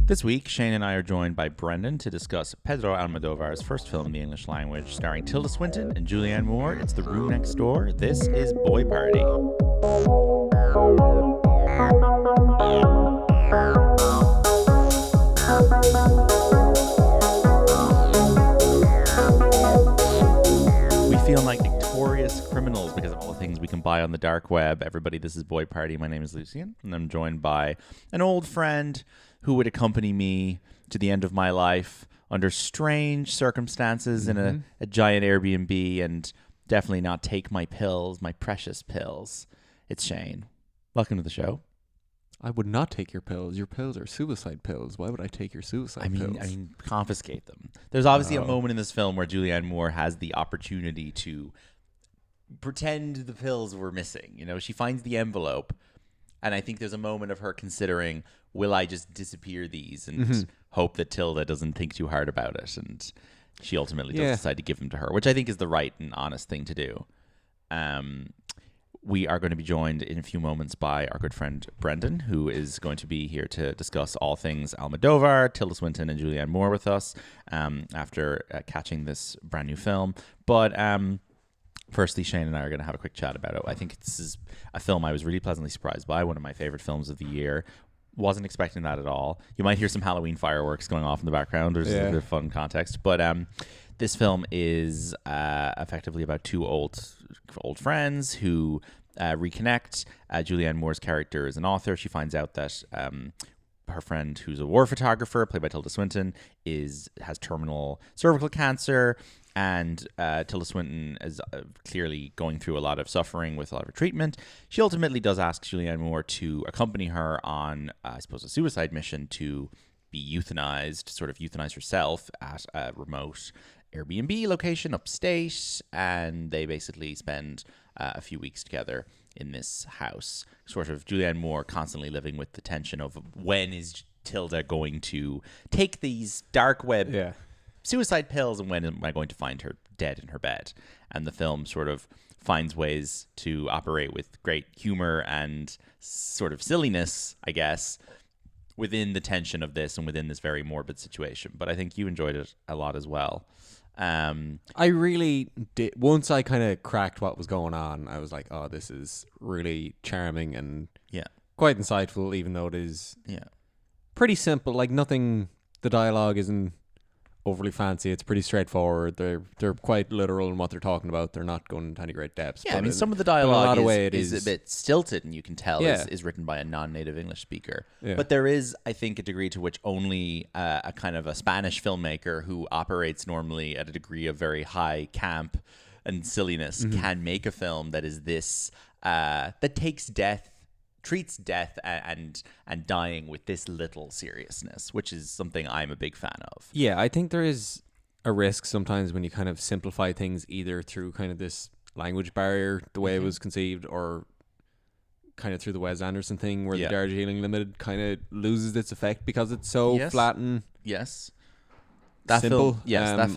This week, Shane and I are joined by Brendan to discuss Pedro Almodovar's first film in the English language, starring Tilda Swinton and Julianne Moore. It's The Room Next Door. This is Boy Party. We feel like notorious criminals because of all the things we can buy on the dark web. Everybody, this is Boy Party. My name is Lucian, and I'm joined by an old friend who would accompany me to the end of my life under strange circumstances in a giant Airbnb and definitely not take my pills, my precious pills. It's Shane. Welcome to the show. I would not take your pills. Your pills are suicide pills. Why would I take your suicide pills? I mean, confiscate them. There's obviously a moment in this film where Julianne Moore has the opportunity to pretend the pills were missing. You know, she finds the envelope, and I think there's a moment of her considering, will I just disappear these and hope that Tilda doesn't think too hard about it? And she ultimately does decide to give them to her, which I think is the right and honest thing to do. We are going to be joined in a few moments by our good friend Brendan, who is going to be here to discuss all things Almodovar, Tilda Swinton, and Julianne Moore with us after catching this brand new film. But firstly, Shane and I are going to have a quick chat about it. I think this is a film I was really pleasantly surprised by, one of my favorite films of the year. Wasn't expecting that at all. You might hear some Halloween fireworks going off in the background. There's a bit of fun context. But this film is effectively about two old friends who reconnect. Julianne Moore's character is an author. She finds out that her friend, who's a war photographer, played by Tilda Swinton, has terminal cervical cancer. And Tilda Swinton is clearly going through a lot of suffering with a lot of treatment. She ultimately does ask Julianne Moore to accompany her on, I suppose, a suicide mission to be euthanized, sort of euthanize herself at a remote Airbnb location upstate. And they basically spend a few weeks together in this house. Sort of Julianne Moore constantly living with the tension of when is Tilda going to take these dark web suicide pills and when am I going to find her dead in her bed? And the film sort of finds ways to operate with great humor and sort of silliness, I guess, within the tension of this and within this very morbid situation. But I think you enjoyed it a lot as well. I really did. Once I kind of cracked what was going on, I was like, oh, this is really charming and quite insightful, even though it is pretty simple. Like nothing, the dialogue isn't overly fancy. It's pretty straightforward. They're quite literal in what they're talking about. They're not going into any great depths. Yeah, I mean, some of the dialogue is a bit stilted, and you can tell is written by a non-native English speaker. Yeah. But there is, I think, a degree to which only a kind of a Spanish filmmaker who operates normally at a degree of very high camp and silliness can make a film that is this that treats death and dying with this little seriousness, which is something I'm a big fan of. Yeah, I think there is a risk sometimes when you kind of simplify things either through kind of this language barrier, the way it was conceived, or kind of through the Wes Anderson thing where the Darjeeling Limited kind of loses its effect because it's so flat and that simple. That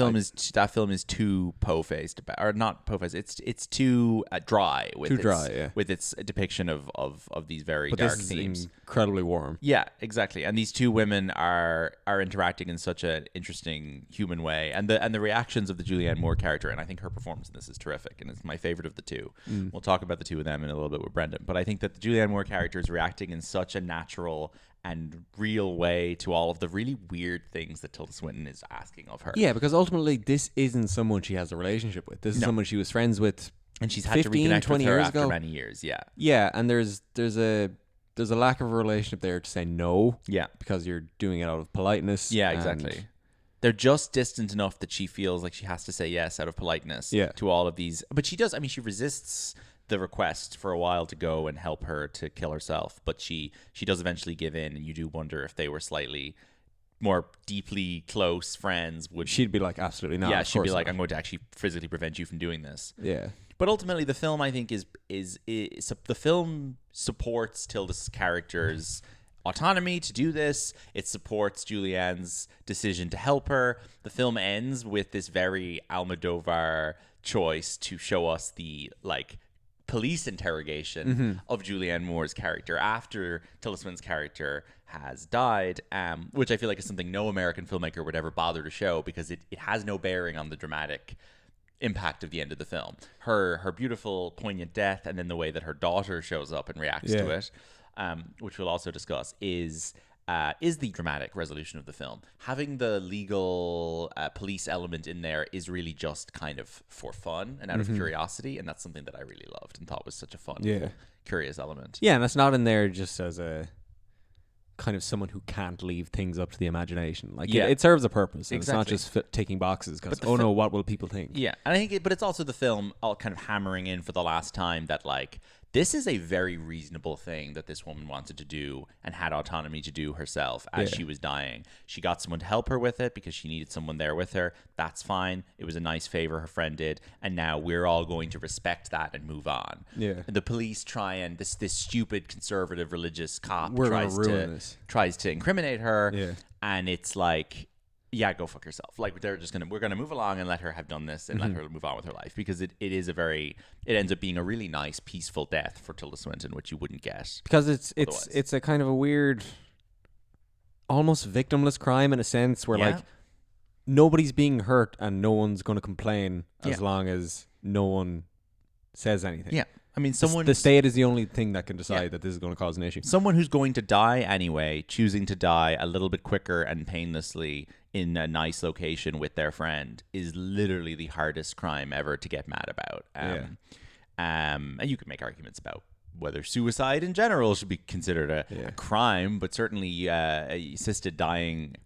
film is too po-faced, or not po-faced. It's too dry with its depiction of these very dark themes. Incredibly warm. Yeah, exactly. And these two women are interacting in such an interesting human way, and the reactions of the Julianne Moore character, and I think her performance in this is terrific, and it's my favorite of the two. We'll talk about the two of them in a little bit with Brendan, but I think that the Julianne Moore character is reacting in such a natural and real way to all of the really weird things that Tilda Swinton is asking of her. Yeah, because ultimately this isn't someone she has a relationship with. This is someone she was friends with, and she's had 15, to reconnect 20 with her years after many years. Yeah, and there's a lack of a relationship there to say no. Yeah, because you're doing it out of politeness. Yeah, exactly. They're just distant enough that she feels like she has to say yes out of politeness to all of these. But she does. I mean, she resists the request for a while to go and help her to kill herself, but she does eventually give in, and you do wonder if they were slightly more deeply close friends. She'd be like, absolutely not. Yeah, she'd be like, I'm going to actually physically prevent you from doing this. Yeah. But ultimately, the film, I think, is the film supports Tilda's character's autonomy to do this. It supports Julianne's decision to help her. The film ends with this very Almodovar choice to show us the police interrogation of Julianne Moore's character after Tilda Swinton's character has died, which I feel like is something no American filmmaker would ever bother to show because it has no bearing on the dramatic impact of the end of the film. Her beautiful, poignant death, and then the way that her daughter shows up and reacts to it, which we'll also discuss, is the dramatic resolution of the film. Having the legal police element in there is really just kind of for fun and out of curiosity, and that's something that I really loved and thought was such a fun, curious element. Yeah, and it's not in there just as a kind of someone who can't leave things up to the imagination. Like it serves a purpose. And exactly. It's not just ticking boxes because no, what will people think? Yeah, and I think, but it's also the film all kind of hammering in for the last time that like this is a very reasonable thing that this woman wanted to do and had autonomy to do herself as she was dying. She got someone to help her with it because she needed someone there with her. That's fine. It was a nice favor her friend did, and now we're all going to respect that and move on. Yeah. And the police try and this stupid conservative religious cop tries to incriminate her, and it's like, yeah, go fuck yourself. Like we're gonna move along and let her have done this and let her move on with her life, because it ends up being a really nice, peaceful death for Tilda Swinton, which you wouldn't get because it's a kind of a weird, almost victimless crime in a sense where like nobody's being hurt and no one's going to complain as long as no one says anything. Yeah. I mean, the state is the only thing that can decide that this is going to cause an issue. Someone who's going to die anyway, choosing to die a little bit quicker and painlessly in a nice location with their friend is literally the hardest crime ever to get mad about. And you could make arguments about whether suicide in general should be considered a crime, but certainly assisted dying,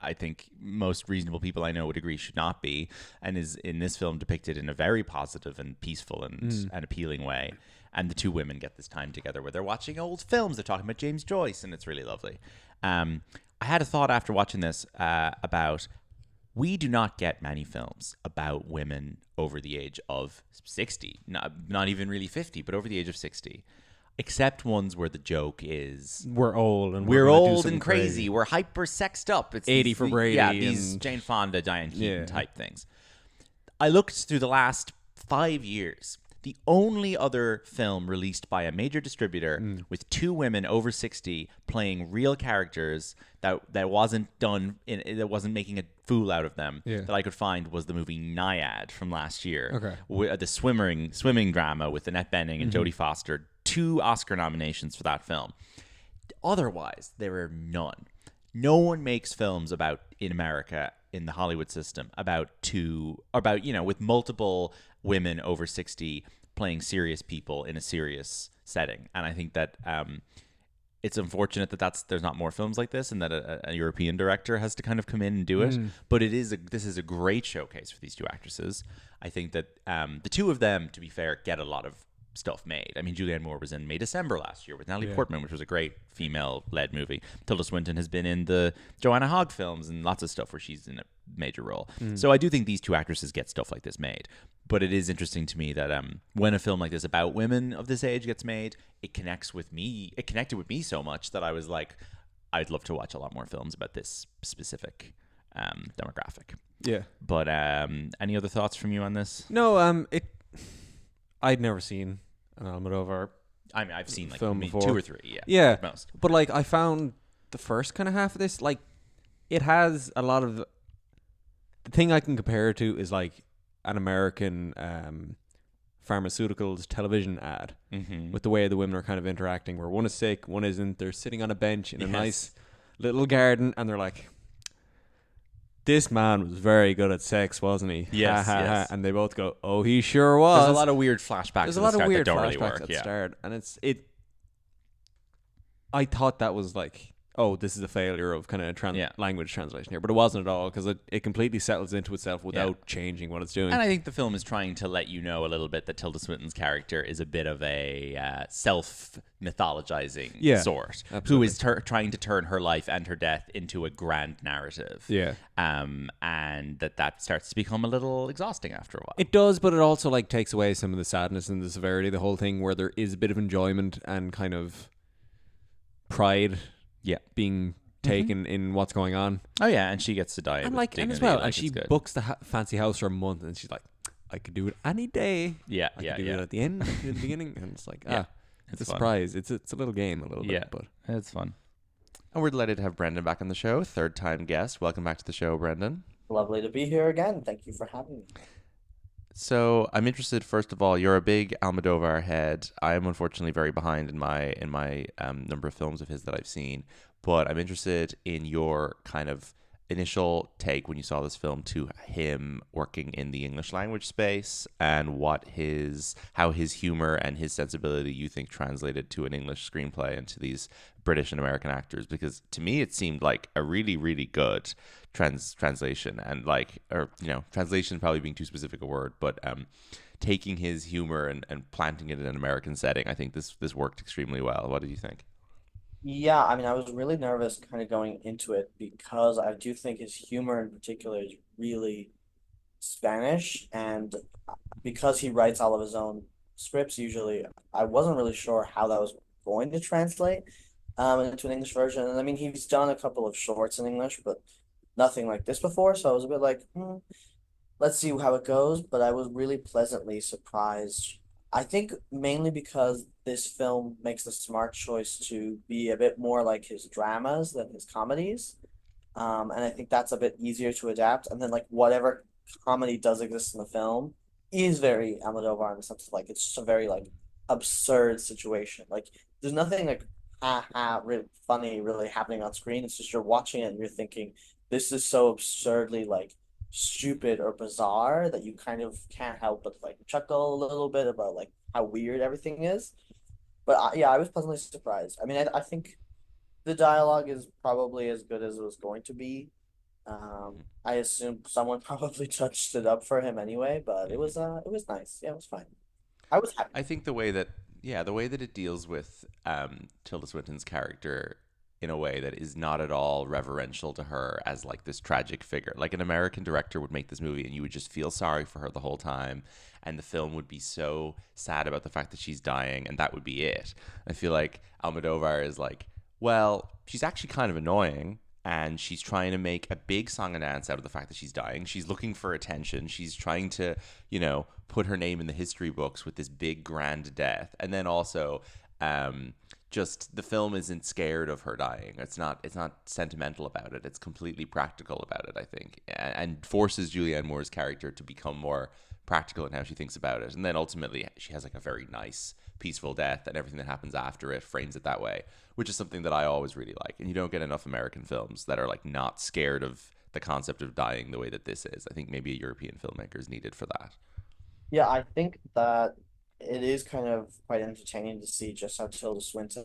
I think most reasonable people I know would agree should not be, and is in this film depicted in a very positive and peaceful and appealing way. And the two women get this time together where they're watching old films. They're talking about James Joyce, and it's really lovely. I had a thought after watching this about we do not get many films about women over the age of 60, not even really 50, but over the age of 60. Except ones where the joke is we're old and we're old and crazy. We're hyper sexed up. It's 80 for Brady. Yeah, these Jane Fonda, Diane Keaton type things. I looked through the last 5 years. The only other film released by a major distributor with two women over 60 playing real characters that wasn't that wasn't making a fool out of them that I could find was the movie Naiad from last year. Okay. The swimming drama with Annette Bening and Jodie Foster. 2 Oscar nominations for that film. Otherwise, there are none. No one makes films in America in the Hollywood system about with multiple women over 60 playing serious people in a serious setting. And I think that it's unfortunate that there's not more films like this, and that a European director has to kind of come in and do it. But this is a great showcase for these two actresses. I think that the two of them, to be fair, get a lot of stuff made. I mean, Julianne Moore was in May December last year with Natalie Portman, which was a great female-led movie. Tilda Swinton has been in the Joanna Hogg films and lots of stuff where she's in a major role. So I do think these two actresses get stuff like this made. But it is interesting to me that when a film like this about women of this age gets made, it connects with me. It connected with me so much that I was like, I'd love to watch a lot more films about this specific demographic. Yeah. But any other thoughts from you on this? No, I'd never seen an Almodovar. I mean, I've seen like film before. 2 or 3. Yeah. Most. But like, I found the first kind of half of this, like, it has a lot of. The thing I can compare it to is like an American pharmaceuticals television ad with the way the women are kind of interacting, where one is sick, one isn't. They're sitting on a bench in a nice little garden, and they're like, this man was very good at sex, wasn't he? Yes, yes. And they both go, oh, he sure was. There's a lot of weird flashbacks. There's a lot of weird that don't flashbacks really work. at the start, and I thought that was like, oh, this is a failure of kind of language translation here, but it wasn't at all, because it completely settles into itself without changing what it's doing. And I think the film is trying to let you know a little bit that Tilda Swinton's character is a bit of a self-mythologizing sort, absolutely. Who is trying to turn her life and her death into a grand narrative. Yeah. And that starts to become a little exhausting after a while. It does, but it also like takes away some of the sadness and the severity of the whole thing, where there is a bit of enjoyment and kind of pride being taken in what's going on. Oh yeah, and she gets to die. And like, and as well, and she books the fancy house for a month, and she's like, I could do it any day. Yeah, I yeah, could do it at the end, I could do it at the beginning, and it's like it's a fun. surprise. It's a little game, a little Yeah, bit, but it's fun. And we're delighted to have Brendan back on the show, third time guest. Welcome back to the show, Brendan. Lovely to be here again. Thank you for having me. So I'm interested. First of all, you're a big Almodovar head. I am unfortunately very behind in my number of films of his that I've seen. But I'm interested in your kind of initial take when you saw this film to him working in the English language space, and how his humor and his sensibility you think translated to an English screenplay and to these British and American actors. Because to me it seemed like a really, really good translation, and translation probably being too specific a word, but taking his humor and planting it in an American setting, I think this worked extremely well. What did you think? Yeah, I mean, I was really nervous kind of going into it because I do think his humor in particular is really Spanish, and because he writes all of his own scripts, usually I wasn't really sure how that was going to translate into an English version. And I mean, he's done a couple of shorts in English, but nothing like this before, so I was a bit like, let's see how it goes. But I was really pleasantly surprised. I think mainly because this film makes the smart choice to be a bit more like his dramas than his comedies. And I think that's a bit easier to adapt. And then like whatever comedy does exist in the film is very Almodovar in the sense of like it's just a very like absurd situation. Like there's nothing like ha ha really funny really happening on screen. It's just you're watching it and you're thinking this is so absurdly like stupid or bizarre that you kind of can't help but like chuckle a little bit about like how weird everything is. But yeah, I was pleasantly surprised. I mean, I think the dialogue is probably as good as it was going to be. I assume someone probably touched it up for him anyway, but it was nice. Yeah, it was fine. I was happy. I think the way that it deals with Tilda Swinton's character in a way that is not at all reverential to her as like this tragic figure. Like an American director would make this movie and you would just feel sorry for her the whole time, and the film would be so sad about the fact that she's dying, and that would be it. I feel like Almodovar is like, well, she's actually kind of annoying, and she's trying to make a big song and dance out of the fact that she's dying. She's looking for attention. She's trying to, put her name in the history books with this big grand death. And then also, just the film isn't scared of her dying. It's not sentimental about it. It's completely practical about it, I think, and forces Julianne Moore's character to become more practical in how she thinks about it. And then ultimately she has like a very nice peaceful death, and everything that happens after it frames it that way, which is something that I always really like. And you don't get enough American films that are like not scared of the concept of dying the way that this is. I think maybe a European filmmaker is needed for that. Yeah, I think that it is kind of quite entertaining to see just how Tilda Swinton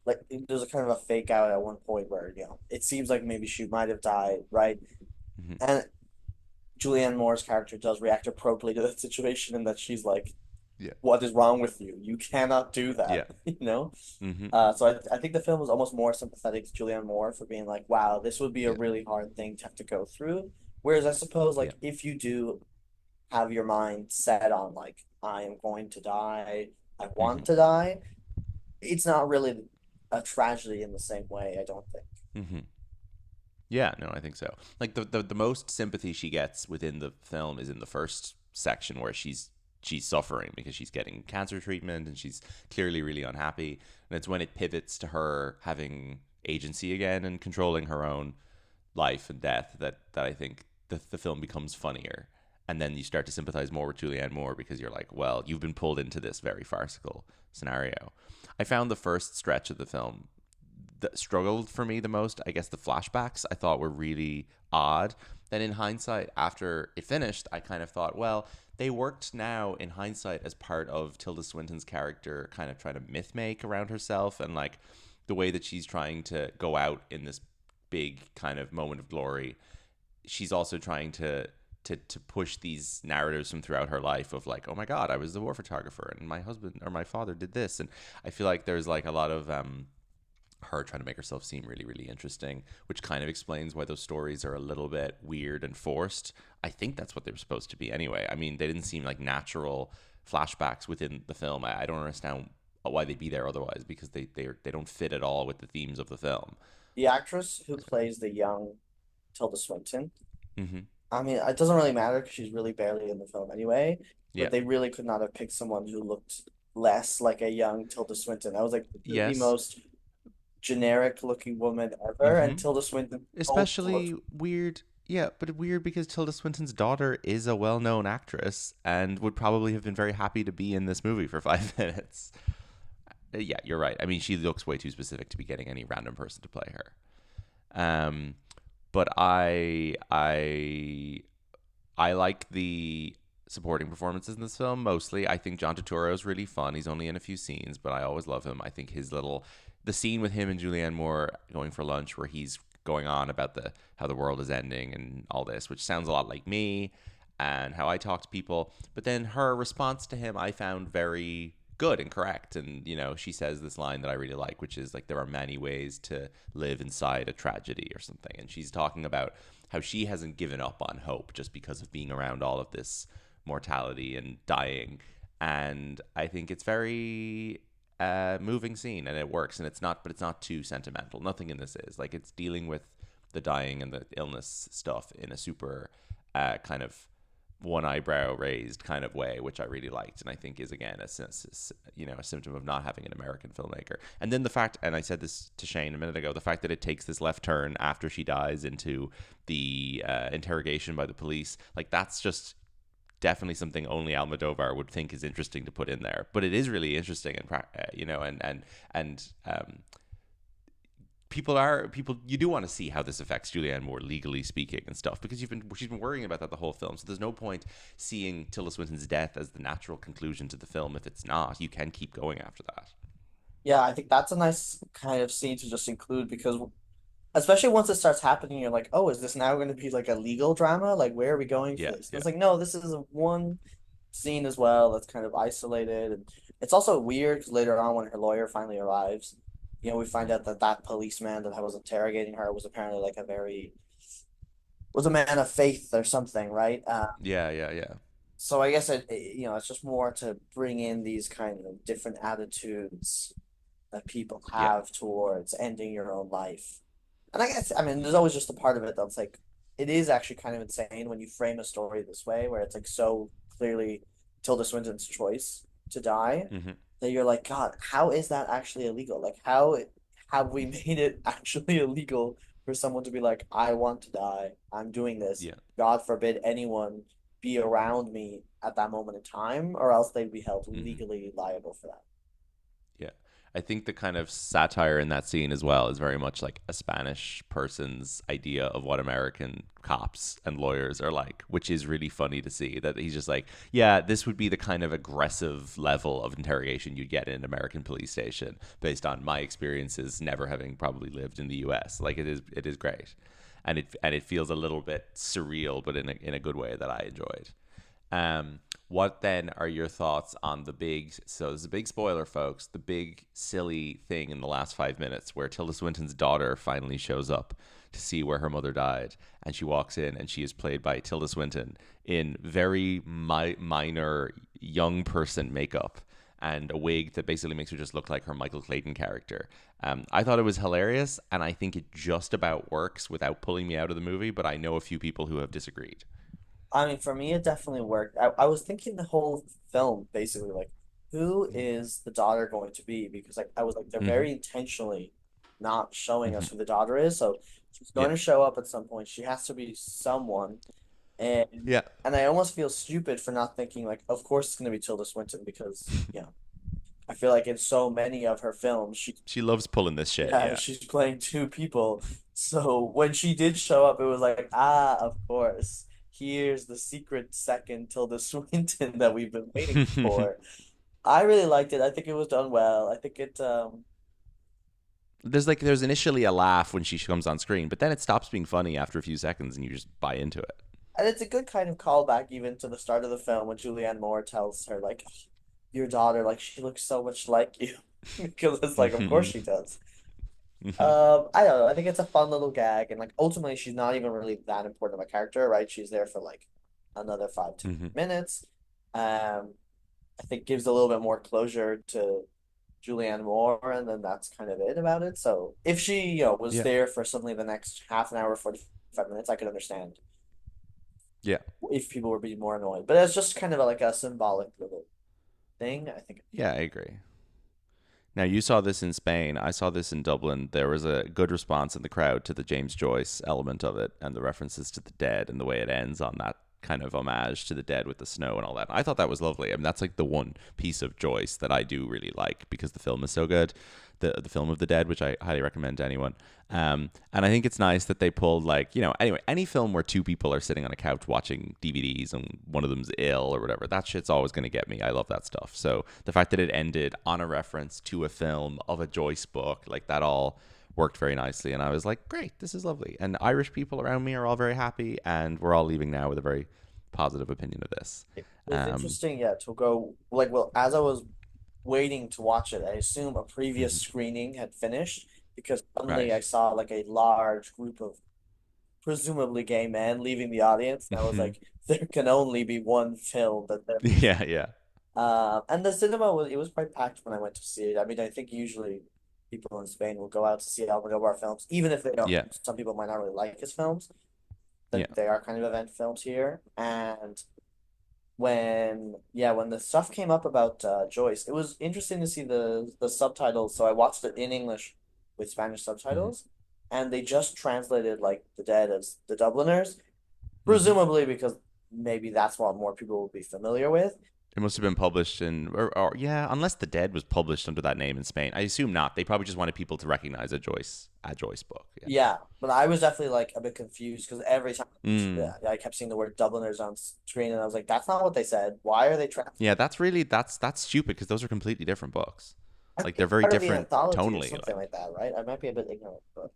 like there's a kind of a fake out at one point where it seems like maybe she might have died, right? Mm-hmm. And Julianne Moore's character does react appropriately to that situation, and that she's like, Yeah. "What is wrong with you? You cannot do that." Yeah. Mm-hmm. So I think the film was almost more sympathetic to Julianne Moore for being like, "Wow, this would be a Yeah. really hard thing to have to go through." Whereas I suppose like Yeah. if you do have your mind set on like I am going to die, I Mm-hmm. want to die, it's not really a tragedy in the same way, I don't think. Mm-hmm. Yeah, no, I think so. Like the most sympathy she gets within the film is in the first section where she's suffering because she's getting cancer treatment and she's clearly really unhappy. And it's when it pivots to her having agency again and controlling her own life and death that I think the film becomes funnier. And then you start to sympathize more with Julianne Moore because you're like, well, you've been pulled into this very farcical scenario. I found the first stretch of the film that struggled for me the most. I guess the flashbacks I thought were really odd. Then in hindsight, after it finished, I kind of thought, well, they worked now in hindsight as part of Tilda Swinton's character kind of trying to myth make around herself, and like the way that she's trying to go out in this big kind of moment of glory. She's also trying to push these narratives from throughout her life of like, oh my God, I was the war photographer and my husband or my father did this. And I feel like there's like a lot of her trying to make herself seem really, really interesting, which kind of explains why those stories are a little bit weird and forced. I think that's what they were supposed to be anyway. I mean, they didn't seem like natural flashbacks within the film. I don't understand why they'd be there otherwise, because they don't fit at all with the themes of the film. The actress who plays the young Tilda Swinton, Mm-hmm. I mean, it doesn't really matter because she's really barely in the film anyway. Yeah. But they really could not have picked someone who looked less like a young Tilda Swinton. I was like, this is the Yes. most generic looking woman ever, and Mm-hmm. Tilda Swinton both looked. Especially weird. Yeah, but weird because Tilda Swinton's daughter is a well-known actress and would probably have been very happy to be in this movie for 5 minutes. Yeah, you're right. I mean, she looks way too specific to be getting any random person to play her. Um, but I like the supporting performances in this film mostly. I think John Turturro is really fun. He's only in a few scenes, but I always love him. I think the scene with him and Julianne Moore going for lunch where he's going on about the how the world is ending and all this, which sounds a lot like me and how I talk to people. But then her response to him I found very good and correct. And, she says this line that I really like, which is like, there are many ways to live inside a tragedy or something. And she's talking about how she hasn't given up on hope just because of being around all of this mortality and dying. And I think it's very moving scene, and it works. And but it's not too sentimental. Nothing in this is like, it's dealing with the dying and the illness stuff in a super kind of one eyebrow raised kind of way, which I really liked, and I think is again a symptom of not having an American filmmaker. And then the fact, and I said this to Shane a minute ago, the fact that it takes this left turn after she dies into the interrogation by the police, like that's just definitely something only Almodovar would think is interesting to put in there. But it is really interesting, and people you do want to see how this affects Julianne Moore legally speaking and stuff, because she's been worrying about that the whole film. So there's no point seeing Tilda Swinton's death as the natural conclusion to the film if it's not. You can keep going after that. Yeah, I think that's a nice kind of scene to just include because especially once it starts happening, you're like, oh, is this now going to be like a legal drama? Like, where are we going for Yeah, this? And yeah. it's like, no, this is a one scene as well that's kind of isolated. And it's also weird because later on, when her lawyer finally arrives, we find out that that policeman that was interrogating her was apparently like was a man of faith or something, right? Yeah, yeah, yeah. So I guess it's just more to bring in these kind of different attitudes that people Yeah. have towards ending your own life. And I guess, I mean, there's always just a part of it that's like, it is actually kind of insane when you frame a story this way, where it's like so clearly Tilda Swinton's choice to die, Mm-hmm. that you're like, God, how is that actually illegal? Like, how have we made it actually illegal for someone to be like, I want to die, I'm doing this. Yeah. God forbid anyone be around me at that moment in time, or else they'd be held Mm-hmm. legally liable for that. Yeah. I think the kind of satire in that scene as well is very much like a Spanish person's idea of what American cops and lawyers are like, which is really funny to see that he's just like, yeah, this would be the kind of aggressive level of interrogation you'd get in an American police station based on my experiences never having probably lived in the US. Like it is great. And it feels a little bit surreal, but in a good way that I enjoyed. What then are your thoughts on the big? So there's a big spoiler, folks. The big silly thing in the last 5 minutes where Tilda Swinton's daughter finally shows up to see where her mother died, and she walks in, and she is played by Tilda Swinton in very minor young person makeup and a wig that basically makes her just look like her Michael Clayton character. I thought it was hilarious, and I think it just about works without pulling me out of the movie. But I know a few people who have disagreed. I mean, for me, it definitely worked. I was thinking the whole film basically like, who is the daughter going to be? Because like I was like, they're Mm-hmm. very intentionally not showing Mm-hmm. us who the daughter is. So she's Yeah. going to show up at some point. She has to be someone. And Yeah. and I almost feel stupid for not thinking like, of course it's going to be Tilda Swinton because, I feel like in so many of her films, She loves pulling this shit. yeah, Yeah. she's playing two people. So when she did show up, it was like, ah, of course. Here's the secret second Tilda Swinton that we've been waiting for. I really liked it. I think it was done well. I think there's initially a laugh when she comes on screen, but then it stops being funny after a few seconds, and you just buy into it. and it's a good kind of callback even to the start of the film when Julianne Moore tells her like, your daughter, like she looks so much like you. Because it's like, of course she does. I don't know. I think it's a fun little gag, and like ultimately, she's not even really that important of a character, right? She's there for like another 5 to 10 minutes. I think gives a little bit more closure to Julianne Moore, and then that's kind of it about it. So if she, was Yeah. there for suddenly the next half an hour, 45 minutes, I could understand Yeah. if people were being more annoyed. But it's just kind of like a symbolic little thing, I think. Yeah, I agree. Now, you saw this in Spain. I saw this in Dublin. There was a good response in the crowd to the James Joyce element of it and the references to the dead and the way it ends on that kind of homage to the dead with the snow and all that. I thought that was lovely. I mean, that's like the one piece of Joyce that I do really like because the film is so good. The film of the dead, which I highly recommend to anyone. And I think it's nice that they pulled like, you know, anyway, any film where two people are sitting on a couch watching DVDs and one of them's ill or whatever, that shit's always going to get me. I love that stuff. So the fact that it ended on a reference to a film of a Joyce book, like that all worked very nicely. And I was like, great, this is lovely. And Irish people around me are all very happy. And we're all leaving now with a very positive opinion of this. It was interesting, yeah, to go like, well, as I was waiting to watch it, I assume a previous Mhm. screening had finished because suddenly Right. I saw like a large group of presumably gay men leaving the audience. And I was like, there can only be one film that they're Yeah, yeah. and the cinema was quite packed when I went to see it. I mean, I think usually people in Spain will go out to see Almodovar films, even if they don't. Yeah. Some people might not really like his films. Yeah. They are kind of event films here. And when the stuff came up about Joyce, it was interesting to see the subtitles. So I watched it in English with Spanish Hmm. subtitles, and they just translated like the dead as the Dubliners, Hmm. presumably because maybe that's what more people will be familiar with. It must have been published in, or yeah, unless The Dead was published under that name in Spain. I assume not. They probably just wanted people to recognize a Joyce book. Yeah. Yeah, but I was definitely like a bit confused because every time Mm. I kept seeing the word Dubliners on screen, and I was like, "That's not what they said. Why are they trying?" Yeah, that's stupid because those are completely different books. I think Like they're it's very part of the different anthology or tonally. something Like like that, right? I might be a bit ignorant, but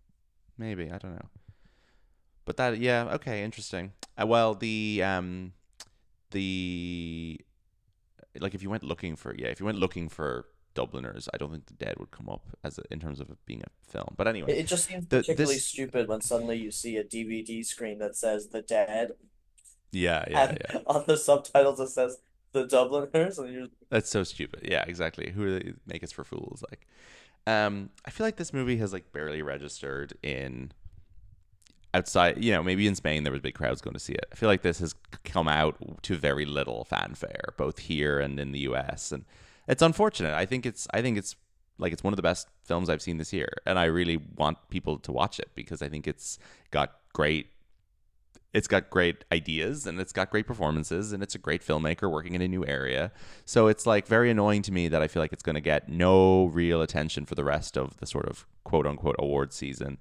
maybe I don't know, but that yeah, okay, interesting. Well, the like if you went looking for Dubliners, I don't think The Dead would come up in terms of it being a film. But anyway, it just seems the particularly this stupid when suddenly you see a DVD screen that says "The Dead" yeah, yeah, and yeah. on the subtitles it says "The Dubliners," and you're That's so stupid. Yeah, exactly. Who do they make us for fools? Like, I feel like this movie has like barely registered in outside. You know, maybe in Spain there was big crowds going to see it. I feel like this has come out to very little fanfare, both here and in the U.S. And it's unfortunate. I think it's like it's one of the best films I've seen this year, and I really want people to watch it because I think got great it's got great ideas and it's got great performances and it's a great filmmaker working in a new area. So it's like very annoying to me that I feel like it's going to get no real attention for the rest of the sort of quote unquote award season.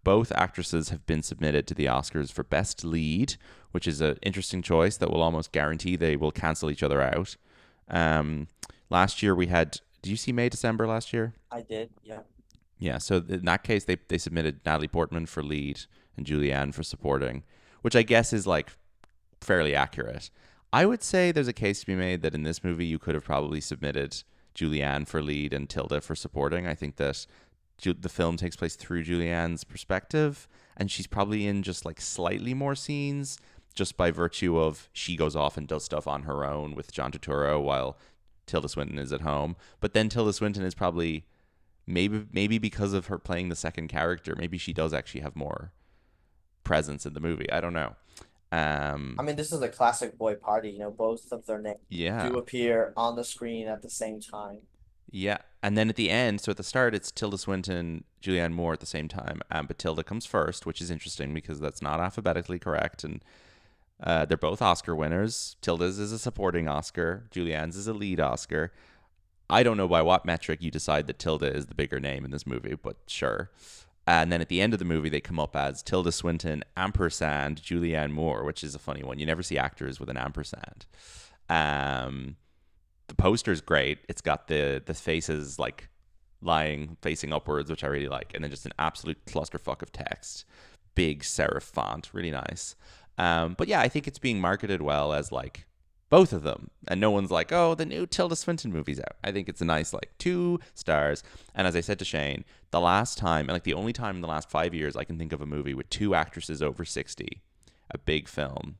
Both actresses have been submitted to the Oscars for Best Lead, which is an interesting choice that will almost guarantee they will cancel each other out. Last year we had. Did you see May December last year? I did, yeah. Yeah, so in that case, they submitted Natalie Portman for lead and Julianne for supporting, which I guess is like fairly accurate. I would say there's a case to be made that in this movie you could have probably submitted Julianne for lead and Tilda for supporting. I think that the film takes place through Julianne's perspective, and she's probably in just like slightly more scenes just by virtue of she goes off and does stuff on her own with John Turturro while Tilda Swinton is at home. But then Tilda Swinton is probably maybe because of her playing the second character, maybe she does actually have more presence in the movie. I don't know. I mean, this is a classic boy party. Both of their names Yeah, do appear on the screen at the same time. yeah. And then at the end, so at the start, it's Tilda Swinton, Julianne Moore at the same time, but Tilda comes first, which is interesting because that's not alphabetically correct. And they're both Oscar winners. Tilda's is a supporting Oscar. Julianne's is a lead Oscar. I don't know by what metric you decide that Tilda is the bigger name in this movie, but sure. And then at the end of the movie, they come up as Tilda Swinton, ampersand, Julianne Moore, which is a funny one. You never see actors with an ampersand. Um, the poster's great. It's got the faces like lying facing upwards, which I really like, and then just an absolute clusterfuck of text, big serif font, really nice. But yeah, I think it's being marketed well as like both of them, and no one's like, oh, the new Tilda Swinton movie's out. I think it's a nice like 2 stars. And as I said to Shane, the last time, and like the only time in the last 5 years I can think of a movie with two actresses over 60, a big film,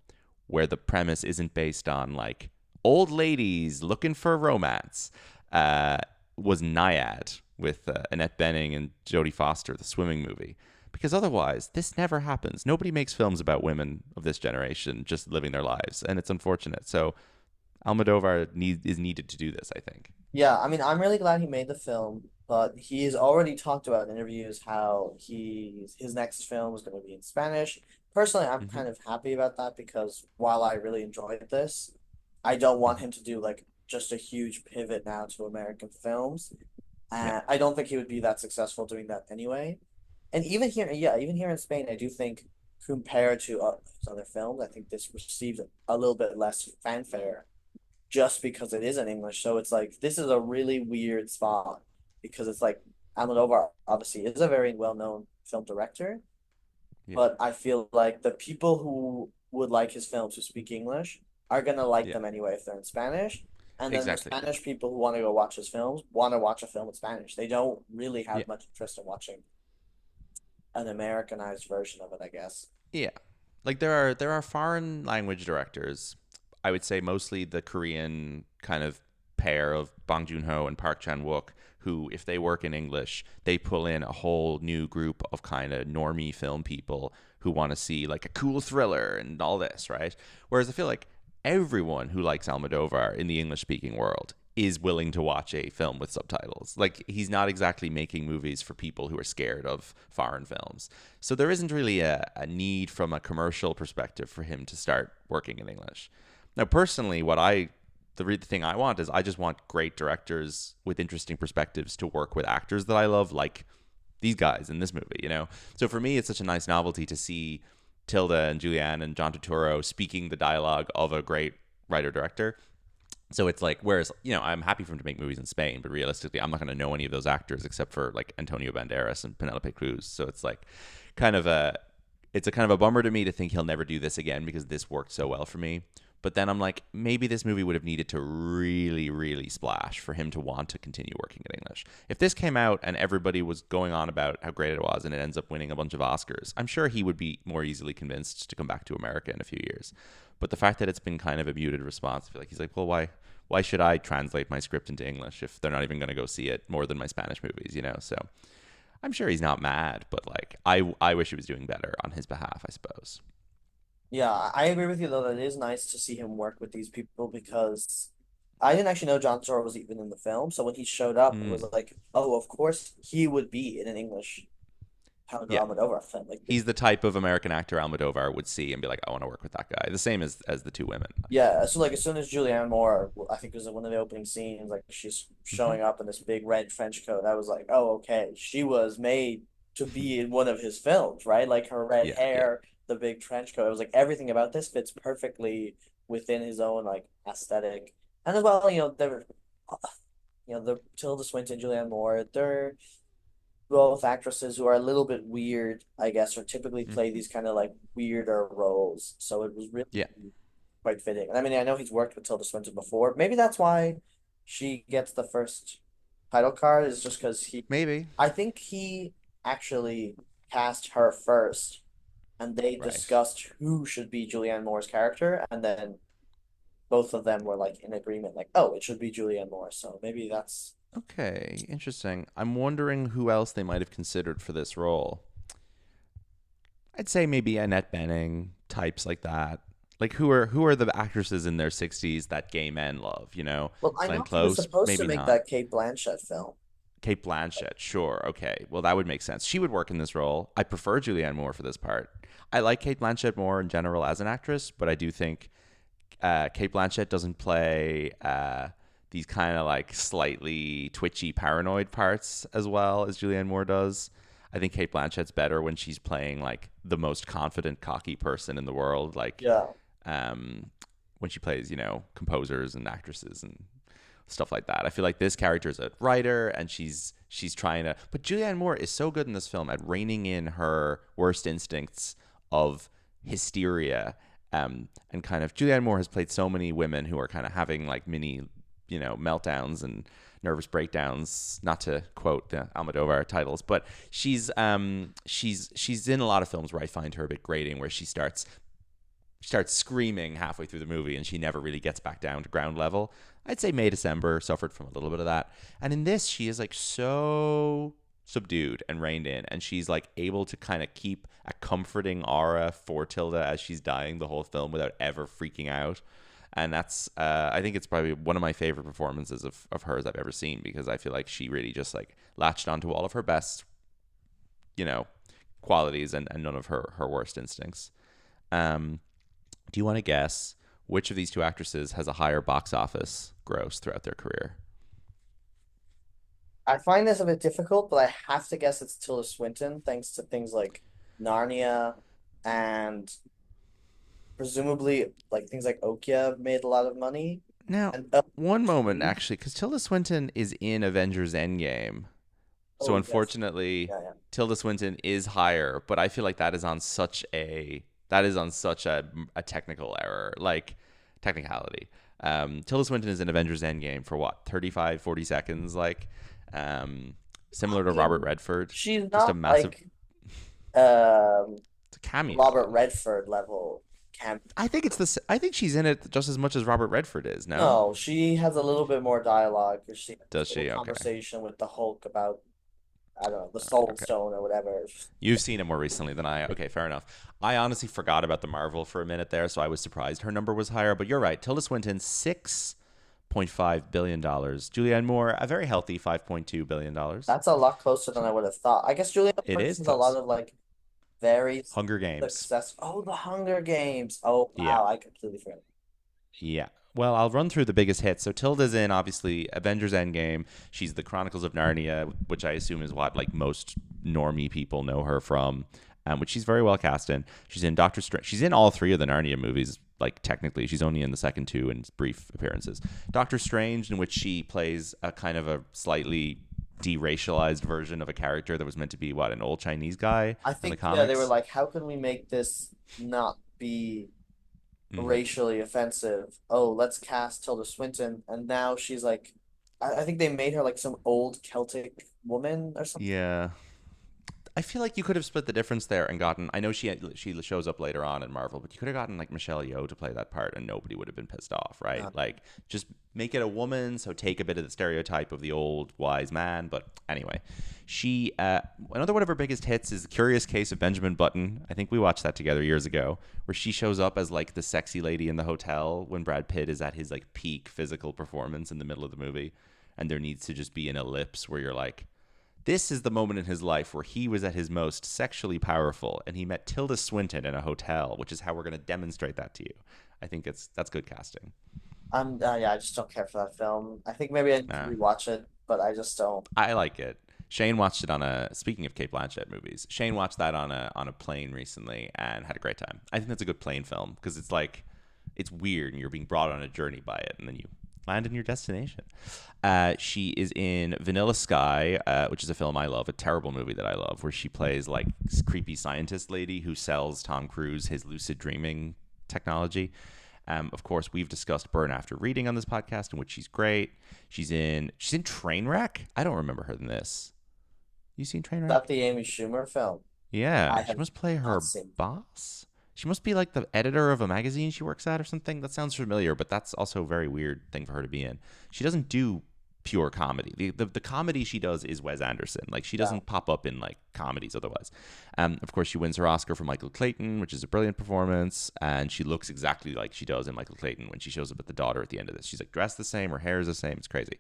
where the premise isn't based on like old ladies looking for romance, was Naiad with Annette Bening and Jodie Foster, the swimming movie. because otherwise this never happens. Nobody makes films about women of this generation just living their lives, and it's unfortunate. So Almodovar is needed to do this, I think. Yeah, I mean, I'm really glad he made the film, but he's already talked about in interviews how his next film is going to be in Spanish. Personally, I'm Mm-hmm. kind of happy about that because while I really enjoyed this, I don't want Mm-hmm. him to do like just a huge pivot now to American films. Yeah. And I don't think he would be that successful doing that anyway. And even here, yeah, even here in Spain, I do think compared to his other films, I think this received a little bit less fanfare just because it is in English. So it's like this is a really weird spot because it's like Almodovar obviously is a very well-known film director, Yeah. but I feel like the people who would like his films who speak English are gonna like Yeah. them anyway if they're in Spanish. And then the Exactly. Spanish people who want to go watch his films want to watch a film in Spanish. They don't really Yeah. have much interest in watching an Americanized version of it, I guess. Yeah. Like there are foreign language directors. I would say mostly the Korean kind of pair of Bong Joon-ho and Park Chan-wook, who, if they work in English, they pull in a whole new group of kind of normie film people who want to see like a cool thriller and all this, right? Whereas I feel like everyone who likes Almodovar in the English-speaking world is willing to watch a film with subtitles. Like, he's not exactly making movies for people who are scared of foreign films. So there isn't really a need from a commercial perspective for him to start working in English. Now, personally, the thing I want is I just want great directors with interesting perspectives to work with actors that I love, like these guys in this movie, you know? So for me, it's such a nice novelty to see Tilda and Julianne and John Turturro speaking the dialogue of a great writer-director. So it's like, whereas, I'm happy for him to make movies in Spain, but realistically, I'm not going to know any of those actors except for like Antonio Banderas and Penelope Cruz. So it's like it's a kind of a bummer to me to think he'll never do this again because this worked so well for me. But then I'm like, maybe this movie would have needed to really, really splash for him to want to continue working in English. If this came out and everybody was going on about how great it was and it ends up winning a bunch of Oscars, I'm sure he would be more easily convinced to come back to America in a few years. But the fact that it's been kind of a muted response, I feel like he's like, well, why should I translate my script into English if they're not even going to go see it more than my Spanish movies, So I'm sure he's not mad, but like I wish he was doing better on his behalf, I suppose. Yeah, I agree with you though that it is nice to see him work with these people because I didn't actually know John Turturro was even in the film. So when he showed up, it was Mm, like, oh, of course he would be in an English Pedro yeah. Almodovar film. Like, He's the type of American actor Almodovar would see and be like, I want to work with that guy. The same as the two women. yeah. So like as soon as Julianne Moore, I think it was one of the opening scenes, like she's Mm-hmm. showing up in this big red trench coat. I was like, oh, okay, she was made to be in one of his films, right? Like her red Yeah, yeah. hair, the big trench coat. I was like, everything about this fits perfectly within his own like aesthetic. And as well, the Tilda Swinton, Julianne Moore, they're both actresses who are a little bit weird, I guess, or typically play Mm-hmm. these kind of like weirder roles. So it was really Yeah, quite fitting. And I mean, I know he's worked with Tilda Swinton before. Maybe that's why she gets the first title card, is just because maybe. I think he actually cast her first and they Right. discussed who should be Julianne Moore's character. And then both of them were like in agreement, like, oh, it should be Julianne Moore. So maybe that's Okay, interesting. I'm wondering who else they might have considered for this role. I'd say maybe Annette Bening, types like that. Like who are the actresses in their 60s that gay men love, Well, I Glenn know he was Close, supposed to maybe make not. that Kate Blanchett film. Kate Blanchett, sure. Okay. Well, that would make sense. She would work in this role. I prefer Julianne Moore for this part. I like Kate Blanchett more in general as an actress, but I do think Kate Blanchett doesn't play these kind of like slightly twitchy, paranoid parts as well as Julianne Moore does. I think Kate Blanchett's better when she's playing like the most confident, cocky person in the world, like Yeah. um, when she plays, composers and actresses and stuff like that. I feel like this character is a writer and she's trying to, but Julianne Moore is so good in this film at reining in her worst instincts of hysteria. And kind of Julianne Moore has played so many women who are kind of having like mini, meltdowns and nervous breakdowns. Not to quote the Almodovar titles, but she's in a lot of films where I find her a bit grating, where she starts screaming halfway through the movie and she never really gets back down to ground level. I'd say May December suffered from a little bit of that. And in this, she is like so subdued and reined in, and she's like able to kind of keep a comforting aura for Tilda as she's dying the whole film without ever freaking out. And that's I think it's probably one of my favorite performances of hers I've ever seen, because I feel like she really just like latched onto all of her best, qualities and none of her worst instincts. Do you want to guess which of these two actresses has a higher box office gross throughout their career? I find this a bit difficult, but I have to guess it's Tilda Swinton, thanks to things like Narnia and presumably like things like Okja have made a lot of money. Now, And one moment actually, because Tilda Swinton is in Avengers Endgame. So yes. unfortunately, Yeah. Tilda Swinton is higher, but I feel like that is on such a technical error, like technicality. Tilda Swinton is in Avengers Endgame for what, 35, 40 seconds, like similar to Robert Redford. She's just a not massive like it's a cameo. Robert Redford level cameo. I think she's in it just as much as Robert Redford is. No, she has a little bit more dialogue. She Does she? Okay. Conversation with the Hulk about, I don't know, the Soul Stone or whatever. You've seen it more recently than I. Okay, fair enough. I honestly forgot about the Marvel for a minute there, so I was surprised her number was higher. But you're right. Tilda Swinton, $6.5 billion. Julianne Moore, a very healthy $5.2 billion. That's a lot closer than I would have thought. I guess Julianne Moore is has a lot of like very Hunger Games. success. Oh, the Hunger Games. Oh, wow. Yeah. I completely forgot. Yeah. Well, I'll run through the biggest hits. So Tilda's in, obviously, Avengers Endgame. She's the Chronicles of Narnia, which I assume is what like most normie people know her from, which she's very well cast in. She's in Doctor Strange. She's in all three of the Narnia movies. Like technically, she's only in the second two in brief appearances. Doctor Strange, in which she plays a kind of a slightly deracialized version of a character that was meant to be an old Chinese guy. I in the think comics. they were like, how can we make this not be racially offensive? Oh, let's cast Tilda Swinton, and now she's like, I think they made her like some old Celtic woman or something. Yeah. I feel like you could have split the difference there and gotten. I know she shows up later on in Marvel, but you could have gotten like Michelle Yeoh to play that part, and nobody would have been pissed off, right? Yeah. Like just make it a woman, so take a bit of the stereotype of the old wise man. But anyway, she another one of her biggest hits is The Curious Case of Benjamin Button. I think we watched that together years ago, where she shows up as like the sexy lady in the hotel when Brad Pitt is at his like peak physical performance in the middle of the movie, and there needs to just be an ellipse where you're like, this is the moment in his life where he was at his most sexually powerful, and he met Tilda Swinton in a hotel, which is how we're going to demonstrate that to you. I think that's good casting. Yeah, I just don't care for that film. I think maybe I'd rewatch it, but I just don't. I like it. Shane watched it speaking of Kate Blanchett movies, Shane watched that on a plane recently and had a great time. I think that's a good plane film because it's like, it's weird and you're being brought on a journey by it, and then you land in your destination. She is in Vanilla Sky, which is a film I love, a terrible movie that I love, where she plays like creepy scientist lady who sells Tom Cruise his lucid dreaming technology. Of course, we've discussed Burn After Reading on this podcast, in which she's great. She's in Trainwreck. I don't remember her in this. You seen Trainwreck? Is that the Amy Schumer film? Yeah, she must play her boss. She must be like the editor of a magazine she works at or something. That sounds familiar, but that's also a very weird thing for her to be in. She doesn't do pure comedy. The comedy she does is Wes Anderson. Like she doesn't pop up in like comedies otherwise. Of course, she wins her Oscar for Michael Clayton, which is a brilliant performance, and she looks exactly like she does in Michael Clayton when she shows up at the daughter at the end of this. She's like dressed the same, her hair is the same. It's crazy.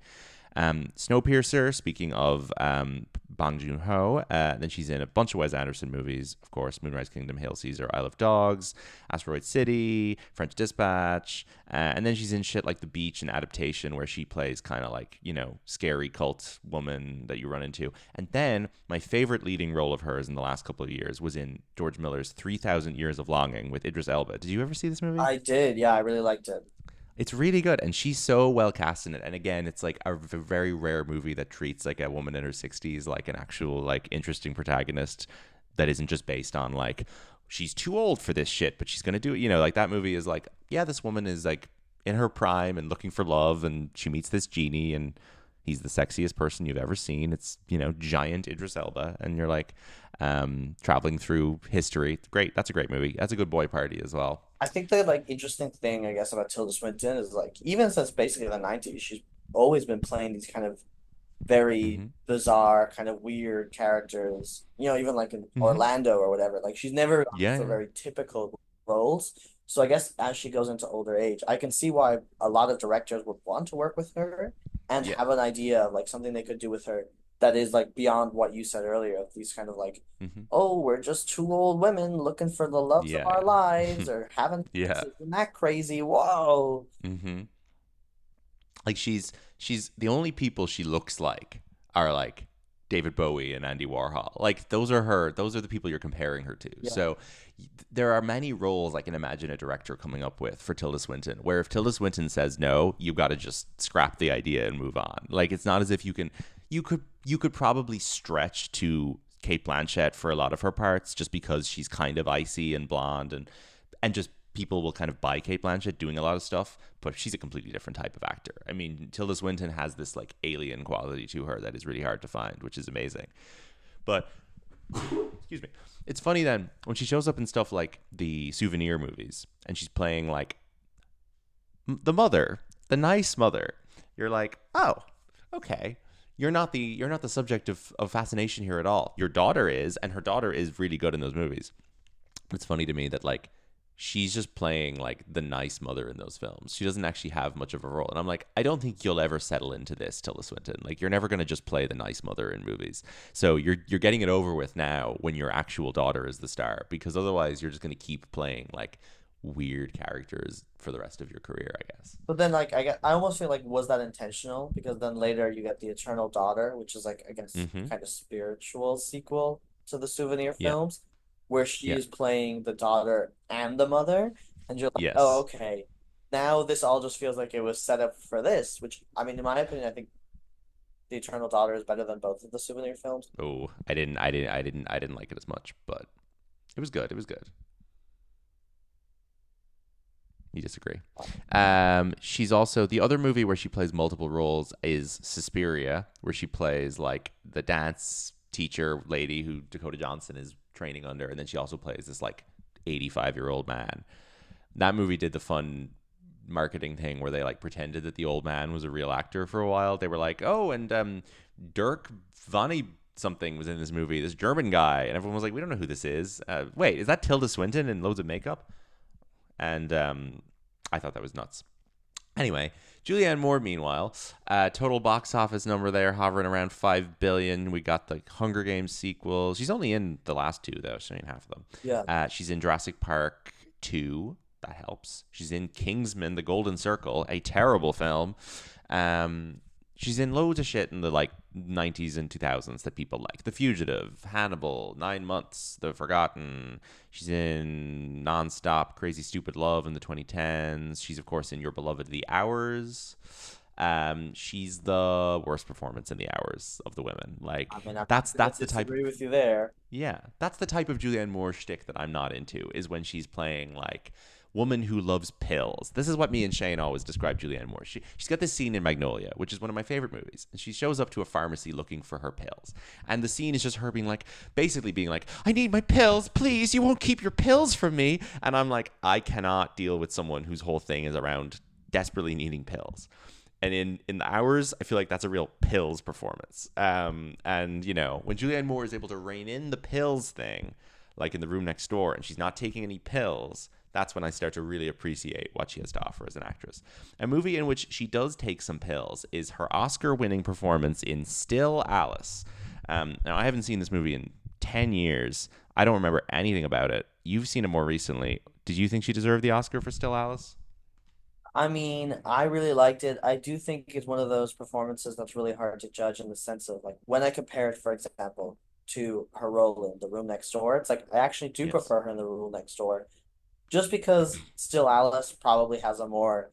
Snowpiercer, speaking of Bong Joon-ho, then she's in a bunch of Wes Anderson movies, of course, Moonrise Kingdom, Hail Caesar, Isle of Dogs, Asteroid City, French Dispatch, and then she's in shit like The Beach and Adaptation, where she plays kind of like, scary cult woman that you run into. And then my favorite leading role of hers in the last couple of years was in George Miller's 3,000 Years of Longing with Idris Elba. Did you ever see this movie? I did, yeah, I really liked it. It's really good, and she's so well cast in it. And again, it's like a very rare movie that treats like a woman in her 60s like an actual like interesting protagonist that isn't just based on like she's too old for this shit, but she's gonna do it. Like that movie is like, yeah, this woman is like in her prime and looking for love, and she meets this genie, and he's the sexiest person you've ever seen. It's giant Idris Elba, and you're like traveling through history. Great, that's a great movie. That's a good boy party as well. I think the like interesting thing, I guess, about Tilda Swinton is like even since basically the 90s, she's always been playing these kind of very Mm-hmm. bizarre, kind of weird characters. You know, even like in Mm-hmm. Orlando or whatever. Like she's never gone Yeah, for yeah. very typical roles. So I guess as she goes into older age, I can see why a lot of directors would want to work with her and Yeah. have an idea of like something they could do with her that is like beyond what you said earlier, of these kind of like, Mm-hmm. oh, we're just two old women looking for the loves of Yeah, our yeah. lives or having Yeah. sex. Isn't that crazy? Whoa. Mm-hmm. Like she's the only people she looks like are like David Bowie and Andy Warhol. Like those are the people you're comparing her to. Yeah. So there are many roles I can imagine a director coming up with for Tilda Swinton, where if Tilda Swinton says no, you've got to just scrap the idea and move on. Like it's not as if you could probably stretch to Kate Blanchett for a lot of her parts just because she's kind of icy and blonde and just people will kind of buy Kate Blanchett doing a lot of stuff, but she's a completely different type of actor. I mean, Tilda Swinton has this like alien quality to her that is really hard to find, which is amazing. But excuse me. It's funny then when she shows up in stuff like the Souvenir movies and she's playing like the mother, the nice mother. You're like, "Oh, okay. You're not the subject of fascination here at all. Your daughter is, and her daughter is really good in those movies." It's funny to me that like she's just playing like the nice mother in those films. She doesn't actually have much of a role. And I'm like, I don't think you'll ever settle into this, Tilda Swinton. Like you're never gonna just play the nice mother in movies. So you're getting it over with now when your actual daughter is the star, because otherwise you're just gonna keep playing like weird characters for the rest of your career, I guess. But then, like, I almost feel like was that intentional? Because then later you get the Eternal Daughter, which is like I guess Mm-hmm. kind of spiritual sequel to the Souvenir Yeah. films, where she Yeah. is playing the daughter and the mother, and you're like, oh, Yes. okay. Now this all just feels like it was set up for this, which I mean, in my opinion, I think the Eternal Daughter is better than both of the Souvenir films. Oh, I didn't like it as much, but it was good. It was good. You disagree. She's also the other movie where she plays multiple roles is Suspiria, where she plays like the dance teacher lady who Dakota Johnson is training under, and then she also plays this like 85-year-old man. That movie did the fun marketing thing where they like pretended that the old man was a real actor for a while. They were like, "Oh, and Dirk Vonnie something was in this movie, this German guy," and everyone was like, "We don't know who this is. Wait, is that Tilda Swinton in loads of makeup?" And I thought that was nuts. Anyway, Julianne Moore, meanwhile, total box office number there hovering around 5 billion. We got the Hunger Games sequel. She's only in the last two, though. She's only in half of them. Yeah. She's in Jurassic Park 2. That helps. She's in Kingsman: The Golden Circle, a terrible film. She's in loads of shit in the like 90s and 2000s that people like. The Fugitive, Hannibal, 9 Months, The Forgotten. She's in Nonstop, Crazy Stupid Love in the 2010s. She's of course in Your Beloved The Hours. She's the worst performance in The Hours of the women. Like I mean, I'm not that's gonna the type of disagree with you there. yeah, that's the type of Julianne Moore shtick that I'm not into. Is when she's playing like woman who loves pills. This is what me and Shane always describe Julianne Moore. She's got this scene in Magnolia, which is one of my favorite movies, and she shows up to a pharmacy looking for her pills. And the scene is just her being like, basically being like, "I need my pills, please. You won't keep your pills from me." And I'm like, I cannot deal with someone whose whole thing is around desperately needing pills. And in the hours, I feel like that's a real pills performance. And you know, when Julianne Moore is able to rein in the pills thing, like in The Room Next Door, and she's not taking any pills, that's when I start to really appreciate what she has to offer as an actress. A movie in which she does take some pills is her Oscar-winning performance in Still Alice. Now, I haven't seen this movie in 10 years. I don't remember anything about it. You've seen it more recently. Did you think she deserved the Oscar for Still Alice? I mean, I really liked it. I do think it's one of those performances that's really hard to judge in the sense of like when I compare it, for example, to her role in The Room Next Door, it's like I actually do Yes. prefer her in The Room Next Door, just because Still Alice probably has a more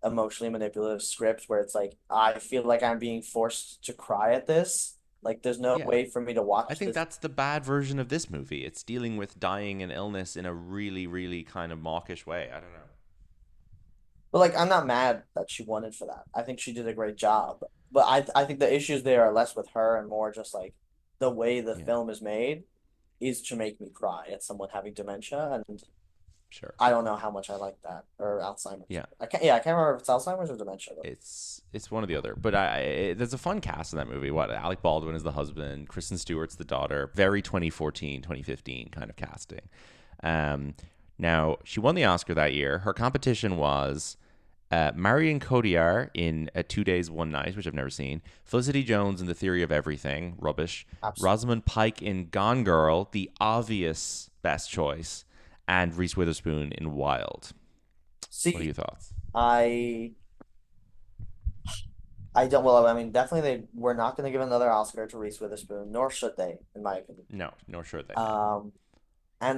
emotionally manipulative script where it's like I feel like I'm being forced to cry at this. Like there's no Yeah. way for me to I watch think this. that's the bad version of this movie. It's dealing with dying and illness in a really, really kind of mawkish way. I don't know. But like I'm not mad that she won it for that. I think she did a great job. But I think the issues there are less with her and more just like the way the Yeah. film is made is to make me cry at someone having dementia and Sure. I don't know how much I like that, or Alzheimer's. Yeah. I can't remember if it's Alzheimer's or dementia though. It's one or the other. But there's a fun cast in that movie. What, Alec Baldwin is the husband, Kristen Stewart's the daughter. Very 2014, 2015 kind of casting. Now, she won the Oscar that year. Her competition was Marion Cotillard in 2 Days, One Night, which I've never seen. Felicity Jones in The Theory of Everything, rubbish. Absolutely. Rosamund Pike in Gone Girl, the obvious best choice. And Reese Witherspoon in Wild. What are your thoughts? I don't. Well, I mean, definitely they were not going to give another Oscar to Reese Witherspoon, nor should they, in my opinion. No, nor should they. And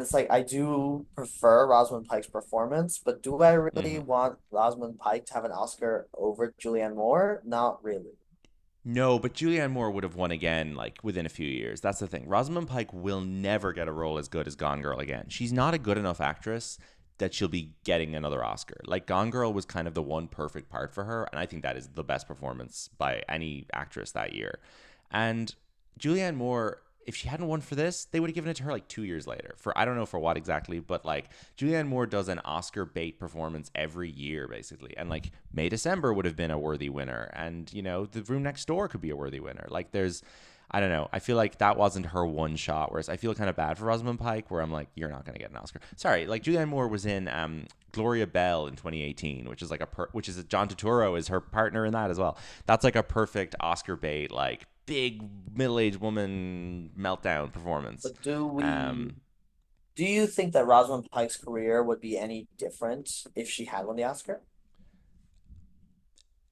it's like I do prefer Rosamund Pike's performance, but do I really want Rosamund Pike to have an Oscar over Julianne Moore? Not really. No, but Julianne Moore would have won again, like, within a few years. That's the thing. Rosamund Pike will never get a role as good as Gone Girl again. She's not a good enough actress that she'll be getting another Oscar. Like, Gone Girl was kind of the one perfect part for her, and I think that is the best performance by any actress that year. And Julianne Moore, if she hadn't won for this, they would have given it to her like 2 years later. For I don't know for what exactly, but like Julianne Moore does an Oscar bait performance every year, basically. And like May December would have been a worthy winner. And, you know, The Room Next Door could be a worthy winner. Like I don't know. I feel like that wasn't her one shot. Whereas I feel kind of bad for Rosamund Pike, where I'm like, you're not going to get an Oscar. Sorry, like Julianne Moore was in Gloria Bell in 2018, which is like John Turturro is her partner in that as well. That's like a perfect Oscar bait, like big middle-aged woman meltdown performance. But do you think that Rosamund Pike's career would be any different if she had won the Oscar?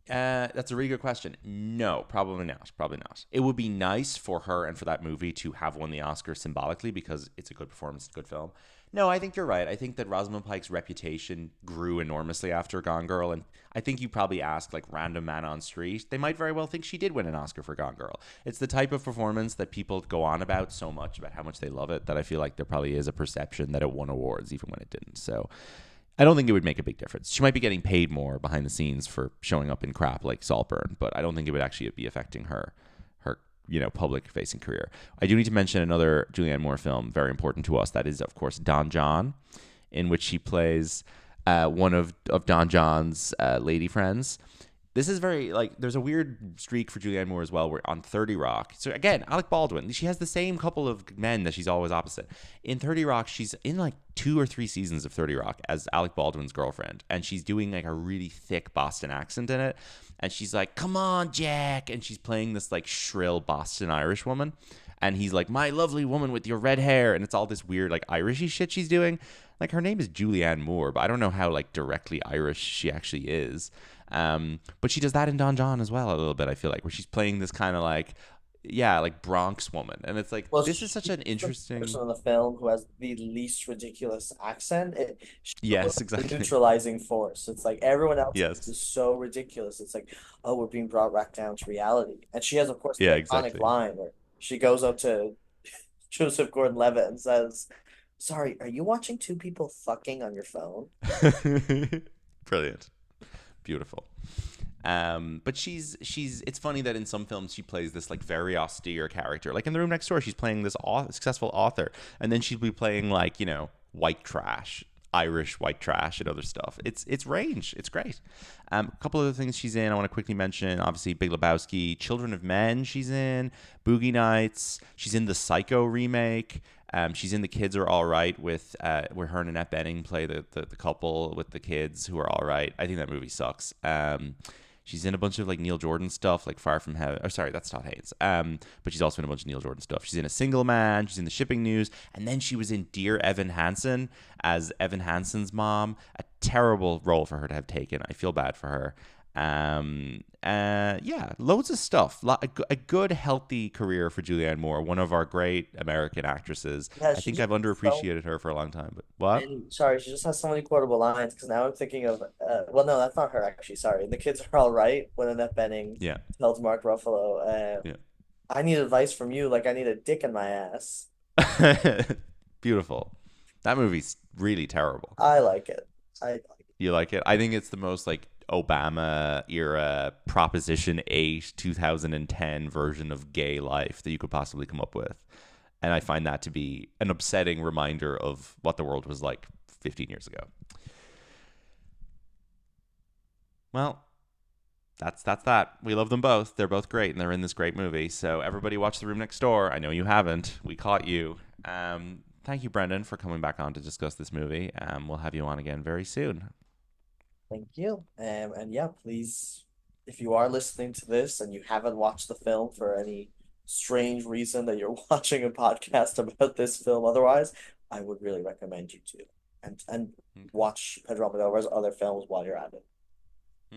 That's a really good question. No, probably not. Probably not. It would be nice for her and for that movie to have won the Oscar symbolically because it's a good performance, it's a good film. No, I think you're right. I think that Rosamund Pike's reputation grew enormously after Gone Girl, and I think you probably ask like random man on street, they might very well think she did win an Oscar for Gone Girl. It's the type of performance that people go on about so much about how much they love it that I feel like there probably is a perception that it won awards even when it didn't. So I don't think it would make a big difference. She might be getting paid more behind the scenes for showing up in crap like Saltburn, but I don't think it would actually be affecting her public-facing career. I do need to mention another Julianne Moore film, very important to us. That is, of course, Don John, in which she plays one of Don John's lady friends. This is very, like, there's a weird streak for Julianne Moore as well, where on 30 Rock, so again, Alec Baldwin, she has the same couple of men that she's always opposite. In 30 Rock, she's in like 2 or 3 seasons of 30 Rock as Alec Baldwin's girlfriend, and she's doing like a really thick Boston accent in it, and she's like, come on, Jack, and she's playing this like shrill Boston Irish woman, and he's like, my lovely woman with your red hair, and it's all this weird like Irishy shit she's doing. Like, her name is Julianne Moore, but I don't know how like directly Irish she actually is. But she does that in Don John as well a little bit, I feel like, where she's playing this kind of like, yeah, like Bronx woman. And it's like, well, this is such an interesting person in the film who has the least ridiculous accent. Yes, exactly. The neutralizing force. It's like everyone else yes. is so ridiculous. It's like, oh, we're being brought back down to reality. And she has, of course, the iconic exactly. line where she goes up to Joseph Gordon-Levitt and says, sorry, are you watching 2 people fucking on your phone? Brilliant. Beautiful. But she's it's funny that in some films she plays this like very austere character. Like in The Room Next Door, she's playing this successful author, and then she'll be playing like, you know, white trash, Irish white trash and other stuff. It's range. It's great. A couple other things she's in I want to quickly mention. Obviously, Big Lebowski, Children of Men she's in, Boogie Nights. She's in the Psycho remake. She's in The Kids Are All Right with where her and Annette Bening play the couple with the kids who are all right. I think that movie sucks. She's in a bunch of like Neil Jordan stuff, like Far From Heaven. Oh, sorry, that's Todd Haynes. But she's also in a bunch of Neil Jordan stuff. She's in A Single Man. She's in The Shipping News. And then she was in Dear Evan Hansen as Evan Hansen's mom. A terrible role for her to have taken. I feel bad for her. Yeah, loads of stuff. A good, healthy career for Julianne Moore, one of our great American actresses. Yeah, I think I've underappreciated her for a long time. But what? Sorry, she just has so many quotable lines. Because now I'm thinking of, well, no, that's not her actually. Sorry, The Kids Are All Right when Annette Bening tells Mark Ruffalo, I need advice from you, like I need a dick in my ass. Beautiful. That movie's really terrible. I like it. You like it? I think it's the most like Obama era Proposition 8 2010 version of gay life that you could possibly come up with, and I find that to be an upsetting reminder of what the world was like 15 years ago. Well, that's that. We love them both. They're both great, and they're in this great movie. So everybody watch The Room Next Door. I know you haven't. We caught you. Thank you, Brendan, for coming back on to discuss this movie. We'll have you on again very soon. Thank you. And yeah, please, if you are listening to this and you haven't watched the film for any strange reason that you're watching a podcast about this film otherwise, I would really recommend you to. And watch Pedro Almodovar's other films while you're at it.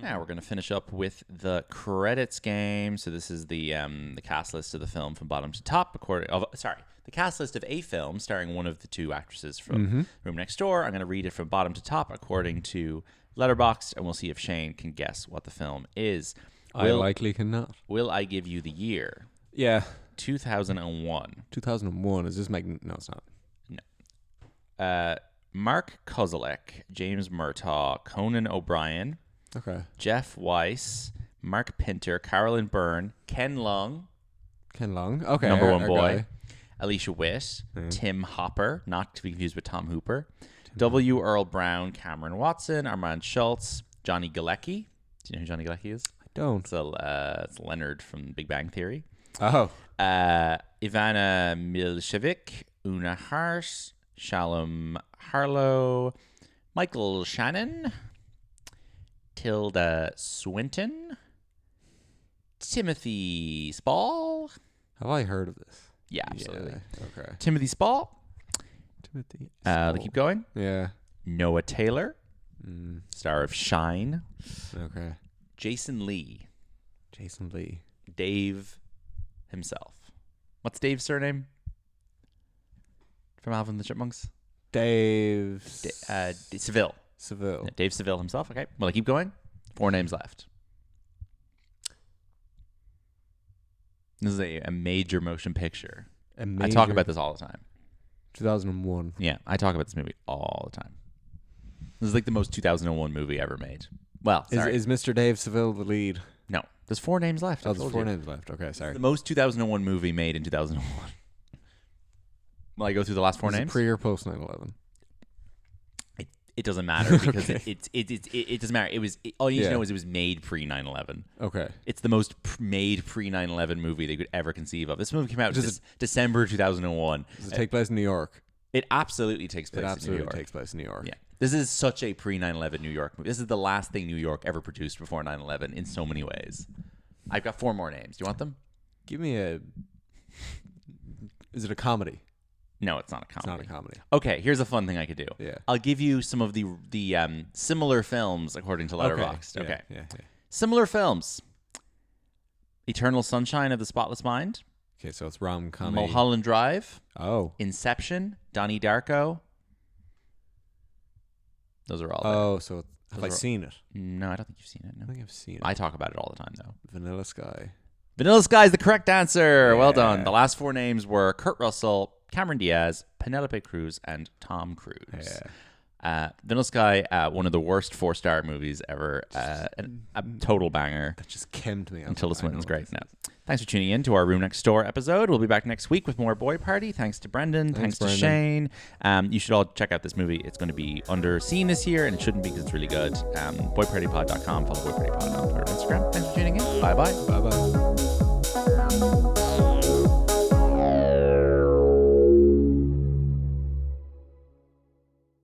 Now we're going to finish up with the credits game. So this is the cast list of the film from bottom to top. The cast list of a film starring one of the two actresses from Room Next Door. I'm going to read it from bottom to top according to Letterboxd, and we'll see if Shane can guess what the film is. I likely cannot. Will I give you the year? Yeah. 2001. 2001. Is this making... No, it's not. No. Mark Kozelek, James Murtaugh, Conan O'Brien, okay, Jeff Weiss, Mark Pinter, Carolyn Byrne, Ken Long, okay, number one boy, guy. Alicia Witt, Tim Hopper, not to be confused with Tom Hooper, W. Earl Brown, Cameron Watson, Armand Schultz, Johnny Galecki. Do you know who Johnny Galecki is? I don't. It's Leonard from Big Bang Theory. Oh. Ivana Milcevic, Una Hart, Shalom Harlow, Michael Shannon, Tilda Swinton, Timothy Spall. Have I heard of this? Yeah, absolutely. Yeah, okay. Timothy Spall. Spall. Keep going. Yeah. Noah Taylor, star of Shine. Okay. Jason Lee. Dave himself. What's Dave's surname? From Alvin and the Chipmunks? Dave Seville. Yeah, Dave Seville himself. Okay. Well, I keep going. 4 names left. This is a major motion picture. I talk about this all the time. 2001. Yeah, I talk about this movie all the time. This is like the most 2001 movie ever made. Well, sorry. Is Mr. Dave Seville the lead? No. There's 4 names left. Oh, there's 4 names left. Okay, sorry. The most 2001 movie made in 2001. Will I go through the last 4 names? Pre or post 9/11? It doesn't matter because Okay. it doesn't matter. All you need to know is it was made pre 9/11. Okay. It's the most made pre 9/11 movie they could ever conceive of. This movie came out December 2001. Does it take place in New York? It absolutely takes place in New York. It absolutely takes place in New York. Yeah. This is such a pre 9/11 New York movie. This is the last thing New York ever produced before 9/11 in so many ways. I've got 4 more names. Do you want them? Give me a... Is it a comedy? No, it's not a comedy. It's not a comedy. Okay, here's a fun thing I could do. Yeah. I'll give you some of the similar films according to Letterboxd. Okay. Yeah. Similar films. Eternal Sunshine of the Spotless Mind. Okay, so it's rom-com. Mulholland Drive. Oh. Inception. Donnie Darko. Those are all there. Oh, so have I seen it? No, I don't think you've seen it. No. I think I've seen it. I talk about it all the time, though. Vanilla Sky. Vanilla Sky is the correct answer. Yeah. Well done. The last 4 names were Kurt Russell, Cameron Diaz, Penelope Cruz, and Tom Cruise. Yeah. Vanilla Sky, one of the worst 4-star movies ever. A total banger. That just came to me. And Tilda Swinton's great. No. Thanks for tuning in to our Room Next Door episode. We'll be back next week with more Boy Party. Thanks to Brendan. Thanks to Shane. You should all check out this movie. It's going to be underseen this year, and it shouldn't be because it's really good. BoyPartyPod.com. Follow Boy Party Pod on Twitter and Instagram. Thanks for tuning in. Bye-bye. Bye-bye.